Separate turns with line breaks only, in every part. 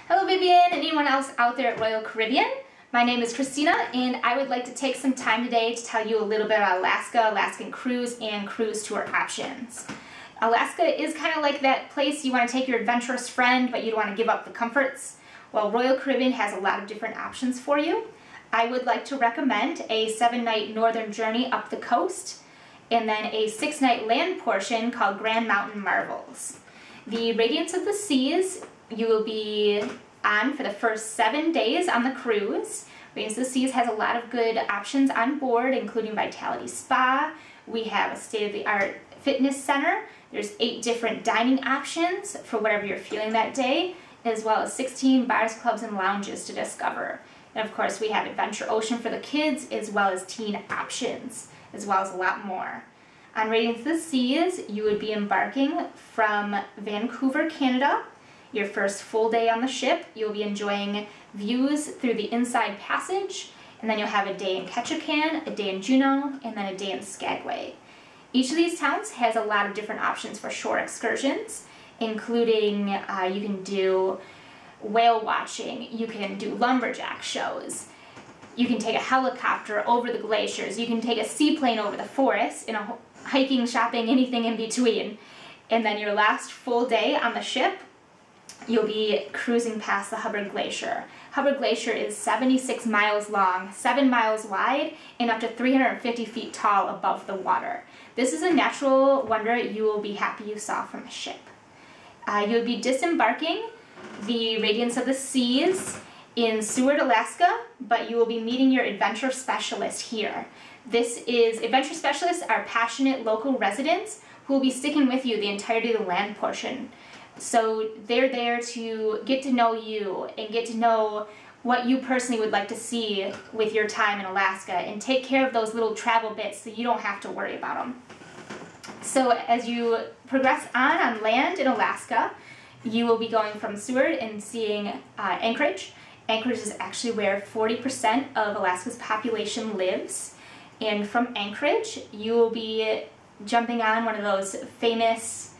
Hello Vivian and anyone else out there at Royal Caribbean. My name is Christina and I would like to take some time today to tell you a little bit about Alaska, Alaskan cruise, and cruise tour options. Alaska is kind of like that place you want to take your adventurous friend but you don't want to give up the comforts. Well, Royal Caribbean has a lot of different options for you. I would like to recommend a 7-night northern journey up the coast and then a 6-night land portion called Grand Mountain Marvels. The Radiance of the Seas you will be on for the first 7 days on the cruise. Radiance of the Seas has a lot of good options on board, including Vitality Spa. We have a state-of-the-art fitness center. There's 8 different dining options for whatever you're feeling that day, as well as 16 bars, clubs, and lounges to discover. And of course, we have Adventure Ocean for the kids, as well as teen options, as well as a lot more. On Radiance of the Seas, you would be embarking from Vancouver, Canada. Your first full day on the ship, you'll be enjoying views through the Inside Passage, and then you'll have a day in Ketchikan, a day in Juneau, and then a day in Skagway. Each of these towns has a lot of different options for shore excursions, including you can do whale watching, you can do lumberjack shows, you can take a helicopter over the glaciers, you can take a seaplane over the forest, hiking, shopping, anything in between. And then your last full day on the ship, you'll be cruising past the Hubbard Glacier. Hubbard Glacier is 76 miles long, 7 miles wide, and up to 350 feet tall above the water. This is a natural wonder you will be happy you saw from a ship. You'll be disembarking the Radiance of the Seas in Seward, Alaska, but you will be meeting your adventure specialist here. Adventure specialists are passionate local residents who will be sticking with you the entirety of the land portion. So they're there to get to know you and get to know what you personally would like to see with your time in Alaska and take care of those little travel bits so you don't have to worry about them. So as you progress on land in Alaska, you will be going from Seward and seeing Anchorage. Anchorage is actually where 40% of Alaska's population lives. And from Anchorage, you will be jumping on one of those famous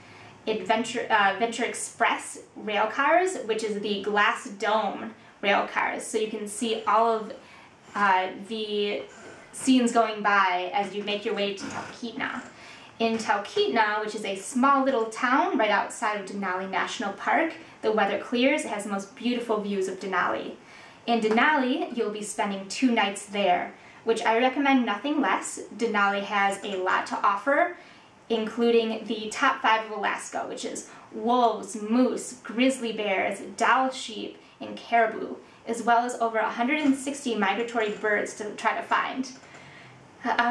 Venture Express rail cars, which is the glass dome rail cars. So you can see all of the scenes going by as you make your way to Talkeetna. In Talkeetna, which is a small little town right outside of Denali National Park, the weather clears. It has the most beautiful views of Denali. In Denali, you'll be spending 2 nights there, which I recommend nothing less. Denali has a lot to offer, including the top 5 of Alaska, which is wolves, moose, grizzly bears, Dall sheep, and caribou, as well as over 160 migratory birds to try to find.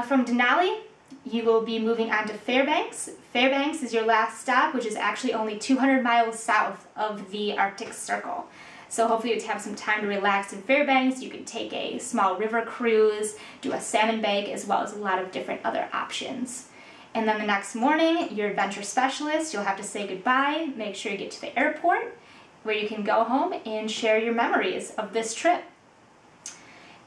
From Denali, you will be moving on to Fairbanks. Fairbanks is your last stop, which is actually only 200 miles south of the Arctic Circle. So hopefully you'll have some time to relax in Fairbanks. You can take a small river cruise, do a salmon bake, as well as a lot of different other options. And then the next morning, your adventure specialist, you'll have to say goodbye, make sure you get to the airport, where you can go home and share your memories of this trip.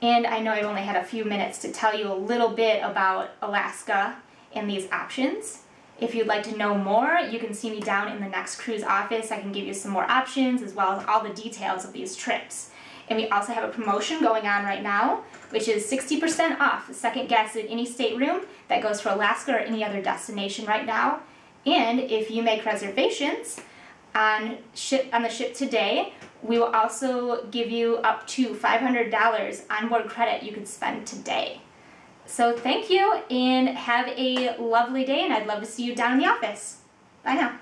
And I know I've only had a few minutes to tell you a little bit about Alaska and these options. If you'd like to know more, you can see me down in the NextCruise office. I can give you some more options as well as all the details of these trips. And we also have a promotion going on right now, which is 60% off second guess in any stateroom that goes for Alaska or any other destination right now. And if you make reservations on the ship today, we will also give you up to $500 onboard credit you could spend today. So thank you and have a lovely day, and I'd love to see you down in the office. Bye now.